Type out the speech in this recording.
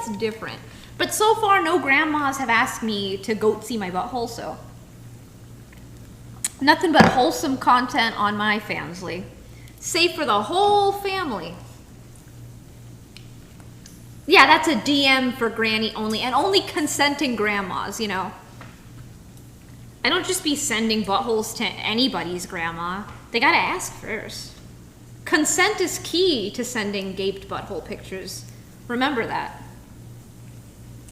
that's different. But so far, no grandmas have asked me to goat see my butthole, so. Nothing but wholesome content on my Fansly. Safe for the whole family. Yeah, that's a DM for granny only, and only consenting grandmas, you know. I don't just be sending buttholes to anybody's grandma. They gotta ask first. Consent is key to sending gaped butthole pictures. Remember that.